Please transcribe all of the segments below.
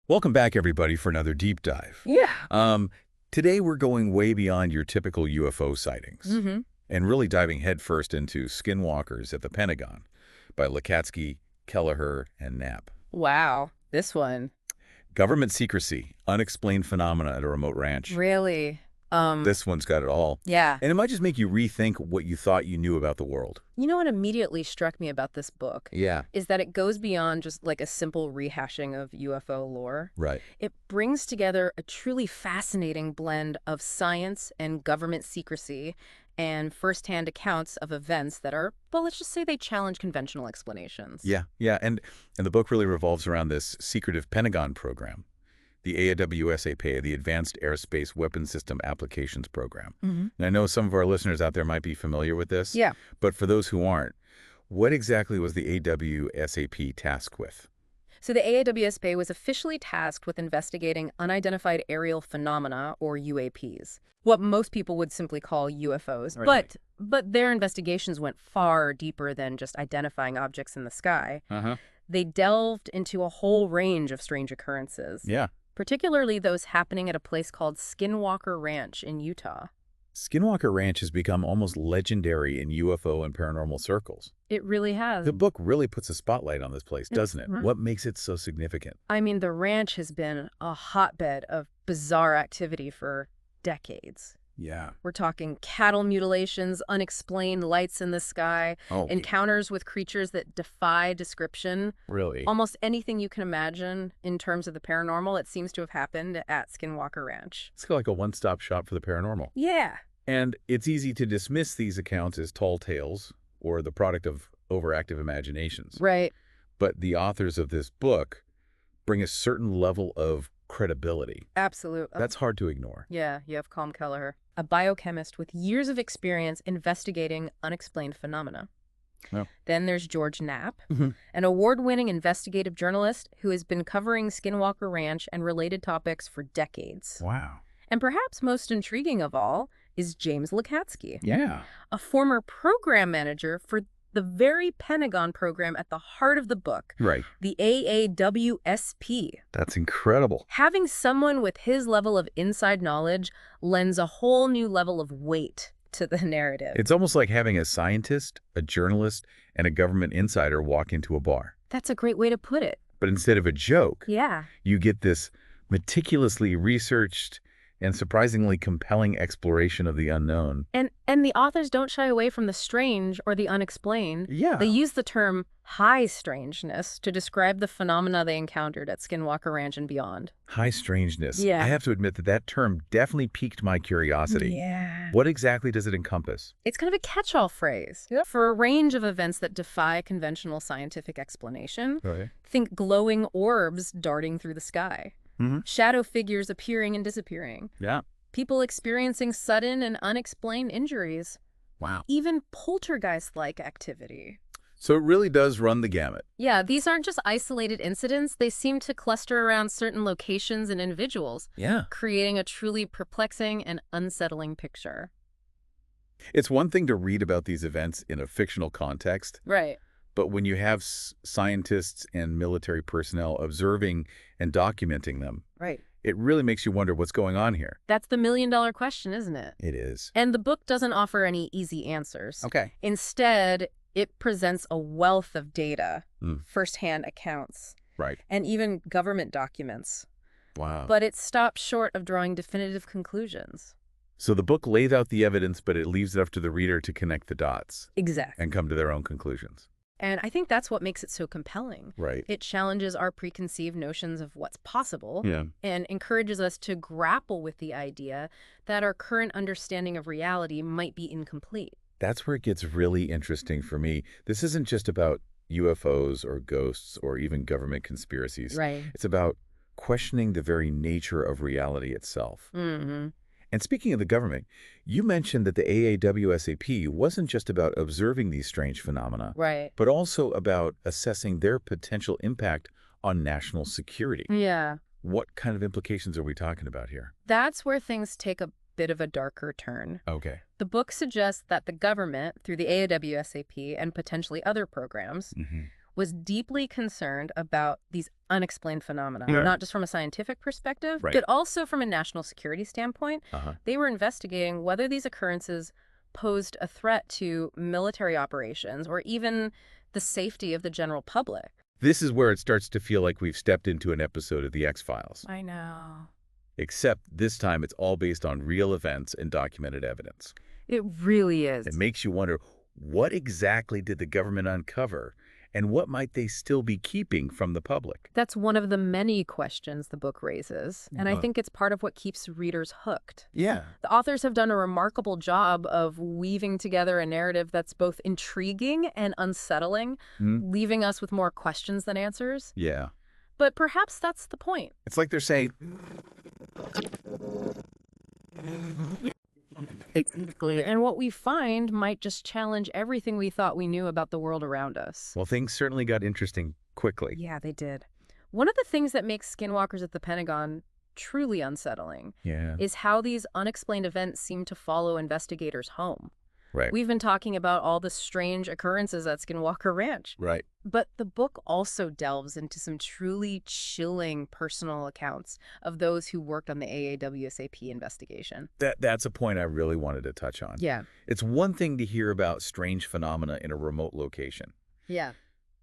Welcome back, everybody, for another deep dive. Yeah. Today we're going way beyond your typical UFO sightings Mm-hmm. and really diving headfirst into Skinwalkers at the Pentagon by Lacatski, Kelleher, and Knapp. Wow. This one. Government secrecy, unexplained phenomena at a remote ranch. Really? This one's got it all. Yeah. And it might just make you rethink what you thought you knew about the world. You know what immediately struck me about this book? Yeah. Is that it goes beyond just like a simple rehashing of UFO lore. Right. It brings together a truly fascinating blend of science and government secrecy and firsthand accounts of events that are, well, let's just say they challenge conventional explanations. Yeah. And the book really revolves around this secretive Pentagon program, the AAWSAP, the Advanced Aerospace Weapons System Applications Program. Mm-hmm. And I know some of our listeners out there might be familiar with this. Yeah. But for those who aren't, what exactly was the AWSAP tasked with? So the AAWSP was officially tasked with investigating unidentified aerial phenomena, or UAPs, what most people would simply call UFOs. Right. But their investigations went far deeper than just identifying objects in the sky. Uh-huh. They delved into a whole range of strange occurrences, Yeah. particularly those happening at a place called Skinwalker Ranch in Utah. Skinwalker Ranch has become almost legendary in UFO and paranormal circles. It really has. The book really puts a spotlight on this place, doesn't it? Mhm. What makes it so significant? I mean, the ranch has been a hotbed of bizarre activity for decades. Yeah. We're talking cattle mutilations, unexplained lights in the sky, Oh, encounters with creatures that defy description. really? Almost anything you can imagine in terms of the paranormal, it seems to have happened at Skinwalker Ranch. It's like a one-stop shop for the paranormal. Yeah. And it's easy to dismiss these accounts as tall tales or the product of overactive imaginations. Right. But the authors of this book bring a certain level of credibility. Absolutely. That's hard to ignore. Yeah, you have Colm Kelleher, a biochemist with years of experience investigating unexplained phenomena. Oh. Then there's George Knapp, Mhm. an award-winning investigative journalist who has been covering Skinwalker Ranch and related topics for decades. Wow. And perhaps most intriguing of all is James Lacatski, Yeah. a former program manager for the very Pentagon program at the heart of the book, Right. the AAWSP. That's incredible. Having someone with his level of inside knowledge lends a whole new level of weight to the narrative. It's almost like having a scientist, a journalist, and a government insider walk into a bar. That's a great way to put it. But instead of a joke, Yeah. you get this meticulously researched and surprisingly compelling exploration of the unknown. And the authors don't shy away from the strange or the unexplained. Yeah. They use the term high strangeness to describe the phenomena they encountered at Skinwalker Ranch and beyond. High strangeness. Yeah. I have to admit that term definitely piqued my curiosity. Yeah. What exactly does it encompass? It's kind of a catch-all phrase for a range of events that defy conventional scientific explanation. Right. Think glowing orbs darting through the sky, Mm-hmm. shadow figures appearing and disappearing, Yeah. people experiencing sudden and unexplained injuries, Wow. even poltergeist-like activity. So it really does run the gamut. Yeah, these aren't just isolated incidents. They seem to cluster around certain locations and individuals, Yeah. creating a truly perplexing and unsettling picture. It's one thing to read about these events in a fictional context, Right. but when you have scientists and military personnel observing and documenting them, Right. it really makes you wonder what's going on here. That's the million-dollar question, isn't it? It is. And the book doesn't offer any easy answers. Okay. Instead, it presents a wealth of data, Mm. firsthand accounts, Right. and even government documents. Wow. But it stops short of drawing definitive conclusions. So the book lays out the evidence, but it leaves it up to the reader to connect the dots Exactly. and come to their own conclusions. And I think that's what makes it so compelling. Right. It challenges our preconceived notions of what's possible Yeah. and encourages us to grapple with the idea that our current understanding of reality might be incomplete. That's where it gets really interesting for me. This isn't just about UFOs or ghosts or even government conspiracies. Right. It's about questioning the very nature of reality itself. Mm-hmm. And speaking of the government, you mentioned that the AAWSAP wasn't just about observing these strange phenomena, Right. but also about assessing their potential impact on national security. Yeah. What kind of implications are we talking about here? That's where things take a bit of a darker turn. Okay. The book suggests that the government, through the AAWSAP and potentially other programs, Mm-hmm. was deeply concerned about these unexplained phenomena, Yeah. not just from a scientific perspective, Right. but also from a national security standpoint. Uh-huh. They were investigating whether these occurrences posed a threat to military operations or even the safety of the general public. This is where it starts to feel like we've stepped into an episode of The X-Files. I know. Except this time it's all based on real events and documented evidence. It really is. It makes you wonder, what exactly did the government uncover, and what might they still be keeping from the public? That's one of the many questions the book raises, and I think it's part of what keeps readers hooked. Yeah. The authors have done a remarkable job of weaving together a narrative that's both intriguing and unsettling, leaving us with more questions than answers. Yeah. But perhaps that's the point. It's like they're saying, And what we find might just challenge everything we thought we knew about the world around us. well, things certainly got interesting quickly. Yeah, they did. One of the things that makes Skinwalkers at the Pentagon truly unsettling Yeah. is how these unexplained events seem to follow investigators home. Right. We've been talking about all the strange occurrences at Skinwalker Ranch, Right. but the book also delves into some truly chilling personal accounts of those who worked on the AAWSAP investigation. That's a point I really wanted to touch on. Yeah. It's one thing to hear about strange phenomena in a remote location, Yeah.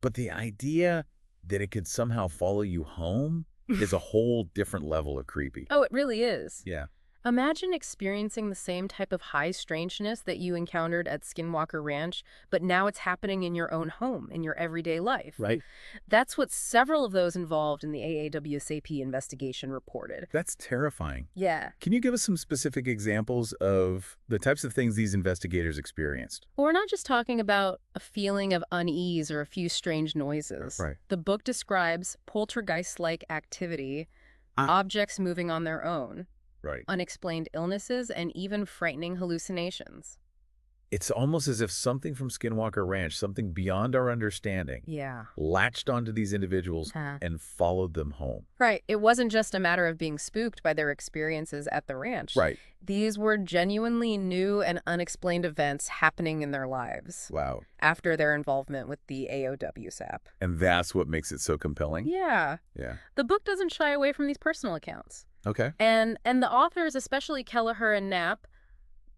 but the idea that it could somehow follow you home is a whole different level of creepy. Oh, it really is. Yeah. Imagine experiencing the same type of high strangeness that you encountered at Skinwalker Ranch, but now it's happening in your own home, in your everyday life. Right. That's what several of those involved in the AAWSAP investigation reported. That's terrifying. Yeah. Can you give us some specific examples of the types of things these investigators experienced? Well, we're not just talking about a feeling of unease or a few strange noises. Right. The book describes poltergeist-like activity, objects moving on their own, Right. unexplained illnesses, and even frightening hallucinations. It's almost as if something from Skinwalker Ranch, something beyond our understanding, Yeah. latched onto these individuals Huh. and followed them home. Right. It wasn't just a matter of being spooked by their experiences at the ranch. Right. These were genuinely new and unexplained events happening in their lives Wow. after their involvement with the AOWSAP. And that's what makes it so compelling? Yeah. Yeah. The book doesn't shy away from these personal accounts. Okay. And the authors, especially Kelleher and Knapp,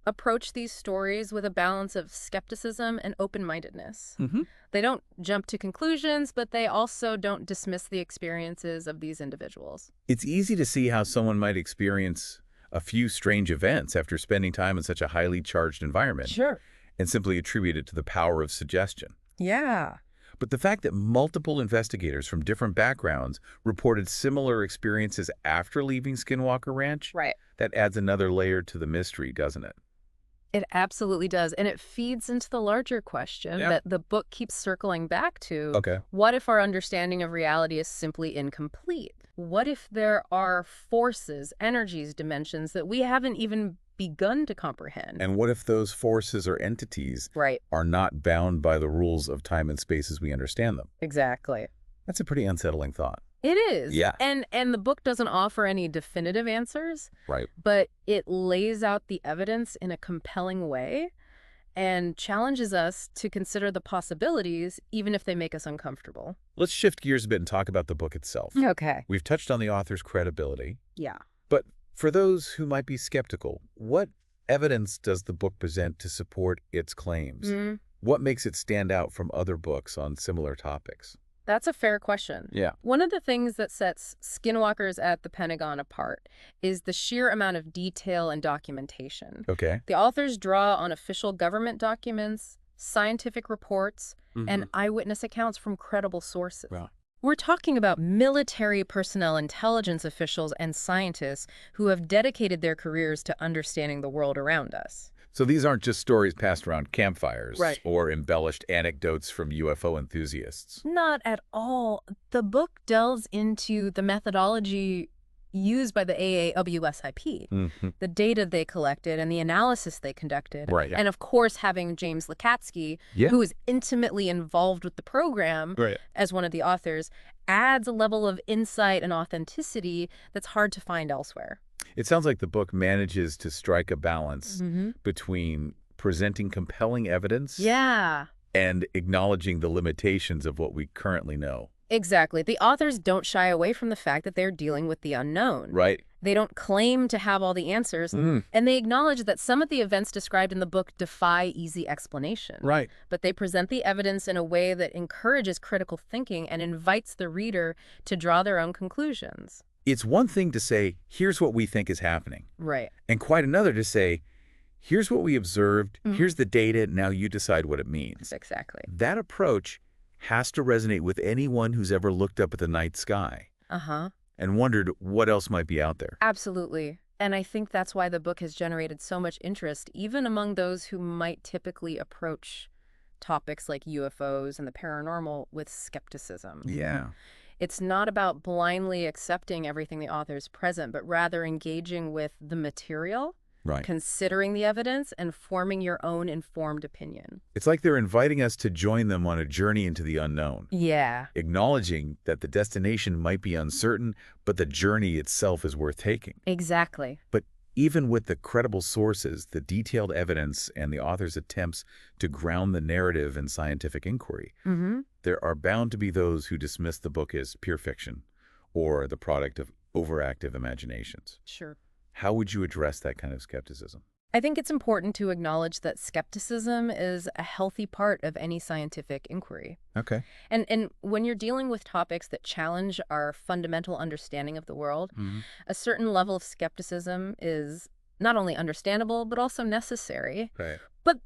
approach these stories with a balance of skepticism and open-mindedness. Mm-hmm. They don't jump to conclusions, but they also don't dismiss the experiences of these individuals. It's easy to see how someone might experience a few strange events after spending time in such a highly charged environment Sure. and simply attribute it to the power of suggestion. Yeah. But the fact that multiple investigators from different backgrounds reported similar experiences after leaving Skinwalker Ranch, Right. that adds another layer to the mystery, doesn't it? It absolutely does. And it feeds into the larger question Yeah. that the book keeps circling back to. Okay. What if our understanding of reality is simply incomplete? What if there are forces, energies, dimensions that we haven't even begun to comprehend? And what if those forces or entities Right. are not bound by the rules of time and space as we understand them? Exactly. That's a pretty unsettling thought. It is. Yeah. And the book doesn't offer any definitive answers, Right. but it lays out the evidence in a compelling way and challenges us to consider the possibilities, even if they make us uncomfortable. Let's shift gears a bit and talk about the book itself. Okay. We've touched on the author's credibility, Yeah. but for those who might be skeptical, what evidence does the book present to support its claims? What makes it stand out from other books on similar topics? That's a fair question. Yeah. One of the things that sets Skinwalkers at the Pentagon apart is the sheer amount of detail and documentation. Okay. The authors draw on official government documents, scientific reports, and eyewitness accounts from credible sources. Wow. We're talking about military personnel, intelligence officials, and scientists who have dedicated their careers to understanding the world around us. So these aren't just stories passed around campfires Right. or embellished anecdotes from UFO enthusiasts. Not at all. The book delves into the methodology used by the AAWSIP, the data they collected and the analysis they conducted. Right, yeah. And of course, having James Lacatski, Yeah. who is intimately involved with the program Right. as one of the authors, adds a level of insight and authenticity that's hard to find elsewhere. It sounds like the book manages to strike a balance between presenting compelling evidence Yeah. and acknowledging the limitations of what we currently know. Exactly. The authors don't shy away from the fact that they're dealing with the unknown. Right. They don't claim to have all the answers, and they acknowledge that some of the events described in the book defy easy explanation. Right. But they present the evidence in a way that encourages critical thinking and invites the reader to draw their own conclusions. It's one thing to say, here's what we think is happening. Right. And quite another to say, here's what we observed, here's the data, now you decide what it means. Exactly. That approach has to resonate with anyone who's ever looked up at the night sky and wondered what else might be out there. Absolutely. And I think that's why the book has generated so much interest, even among those who might typically approach topics like UFOs and the paranormal with skepticism. Yeah. It's not about blindly accepting everything the authors present, but rather engaging with the material, Right. considering the evidence, and forming your own informed opinion. It's like they're inviting us to join them on a journey into the unknown, Yeah. acknowledging that the destination might be uncertain, but the journey itself is worth taking. Exactly. But even with the credible sources, the detailed evidence, and the author's attempts to ground the narrative in scientific inquiry, there are bound to be those who dismiss the book as pure fiction or the product of overactive imaginations. Sure. How would you address that kind of skepticism? I think it's important to acknowledge that skepticism is a healthy part of any scientific inquiry. Okay. And when you're dealing with topics that challenge our fundamental understanding of the world, a certain level of skepticism is not only understandable, but also necessary. Right.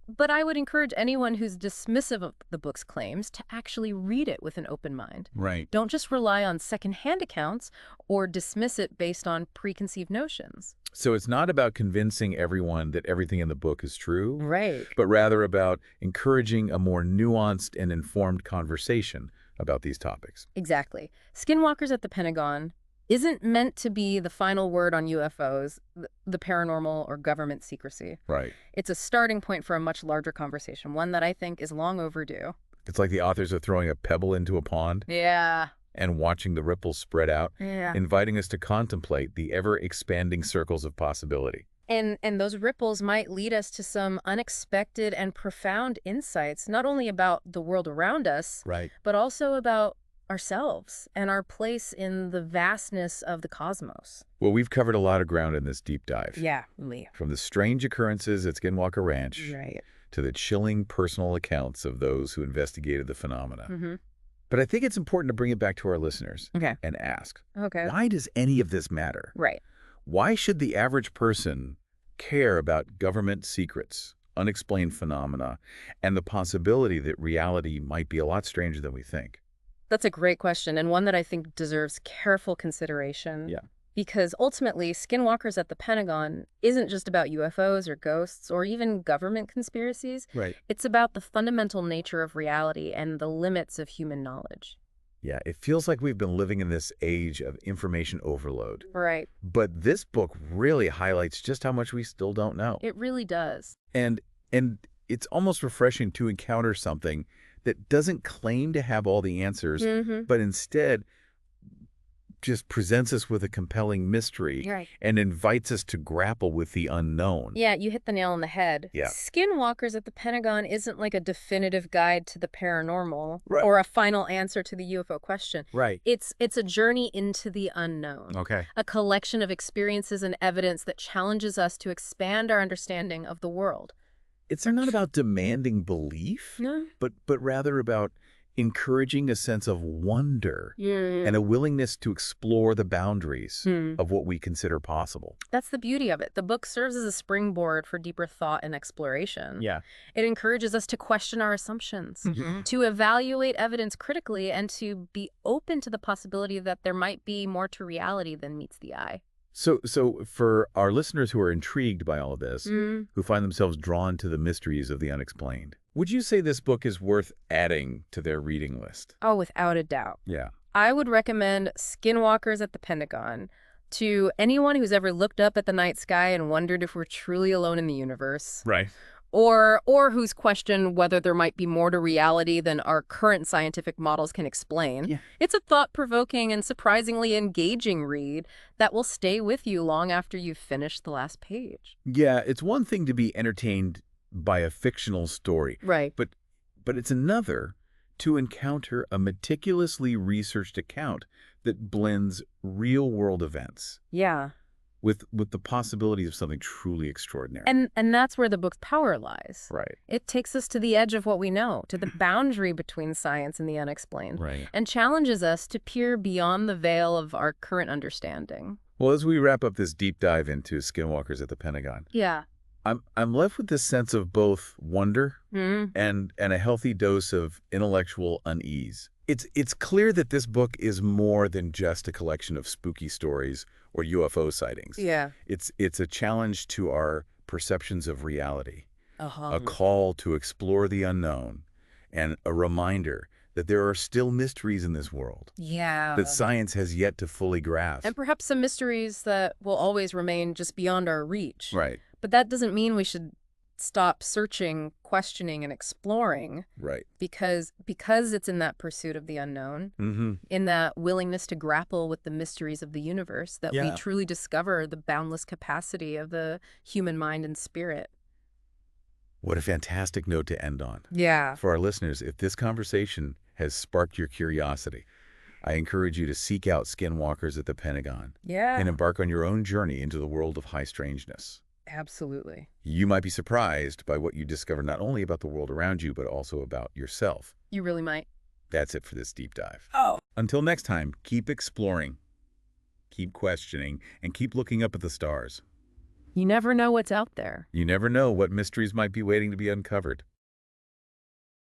But I would encourage anyone who's dismissive of the book's claims to actually read it with an open mind. Right. Don't just rely on secondhand accounts or dismiss it based on preconceived notions. So it's not about convincing everyone that everything in the book is true, Right. but rather about encouraging a more nuanced and informed conversation about these topics. Exactly. Skinwalkers at the Pentagon isn't meant to be the final word on UFOs, the paranormal, or government secrecy. Right. It's a starting point for a much larger conversation, one that I think is long overdue. It's like the authors are throwing a pebble into a pond Yeah. and watching the ripples spread out, Yeah. inviting us to contemplate the ever-expanding circles of possibility. And those ripples might lead us to some unexpected and profound insights, not only about the world around us, Right. but also about ourselves and our place in the vastness of the cosmos. Well, we've covered a lot of ground in this deep dive. Yeah, Lee. From the strange occurrences at Skinwalker Ranch Right. to the chilling personal accounts of those who investigated the phenomena. Mm-hmm. But I think it's important to bring it back to our listeners Okay. and ask, Okay. why does any of this matter? Right. Why should the average person care about government secrets, unexplained phenomena, and the possibility that reality might be a lot stranger than we think? That's a great question, and one that I think deserves careful consideration. Yeah. Because ultimately, Skinwalkers at the Pentagon isn't just about UFOs or ghosts or even government conspiracies. Right. It's about the fundamental nature of reality and the limits of human knowledge. Yeah, it feels like we've been living in this age of information overload. Right. But this book really highlights just how much we still don't know. It really does. And it's almost refreshing to encounter something that doesn't claim to have all the answers, but instead just presents us with a compelling mystery Right. and invites us to grapple with the unknown. Yeah, you hit the nail on the head. Yeah. Skinwalkers at the Pentagon isn't like a definitive guide to the paranormal Right. or a final answer to the UFO question. Right. It's a journey into the unknown. Okay. A collection of experiences and evidence that challenges us to expand our understanding of the world. It's not about demanding belief, No. but rather about encouraging a sense of wonder and a willingness to explore the boundaries of what we consider possible. That's the beauty of it. The book serves as a springboard for deeper thought and exploration. Yeah. It encourages us to question our assumptions, to evaluate evidence critically, and to be open to the possibility that there might be more to reality than meets the eye. So for our listeners who are intrigued by all of this, who find themselves drawn to the mysteries of the unexplained, would you say this book is worth adding to their reading list? Oh, without a doubt. Yeah. I would recommend Skinwalkers at the Pentagon to anyone who's ever looked up at the night sky and wondered if we're truly alone in the universe. Right. Or who's questioned whether there might be more to reality than our current scientific models can explain. Yeah. It's a thought-provoking and surprisingly engaging read that will stay with you long after you've finished the last page. Yeah, it's one thing to be entertained by a fictional story, Right. but But it's another to encounter a meticulously researched account that blends real-world events Yeah. with the possibility of something truly extraordinary. And that's where the book's power lies. Right. It takes us to the edge of what we know, to the boundary between science and the unexplained, Right. and challenges us to peer beyond the veil of our current understanding. Well, as we wrap up this deep dive into Skinwalkers at the Pentagon, Yeah. I'm left with this sense of both wonder and a healthy dose of intellectual unease. It's clear that this book is more than just a collection of spooky stories or UFO sightings. Yeah. It's a challenge to our perceptions of reality, Uh-huh. a call to explore the unknown, and a reminder that there are still mysteries in this world Yeah. that science has yet to fully grasp. And perhaps some mysteries that will always remain just beyond our reach. Right. But that doesn't mean we should stop searching, questioning, and exploring, Right. because it's in that pursuit of the unknown, Mm-hmm. in that willingness to grapple with the mysteries of the universe, that we Yeah. truly discover the boundless capacity of the human mind and spirit. What a fantastic note to end on. Yeah. For our listeners, if this conversation has sparked your curiosity, I encourage you to seek out Skinwalkers at the Pentagon Yeah. and embark on your own journey into the world of high strangeness. Absolutely. You might be surprised by what you discover not only about the world around you, but also about yourself. You really might. That's it for this deep dive. Oh. Until next time, keep exploring, keep questioning, and keep looking up at the stars. You never know what's out there. You never know what mysteries might be waiting to be uncovered.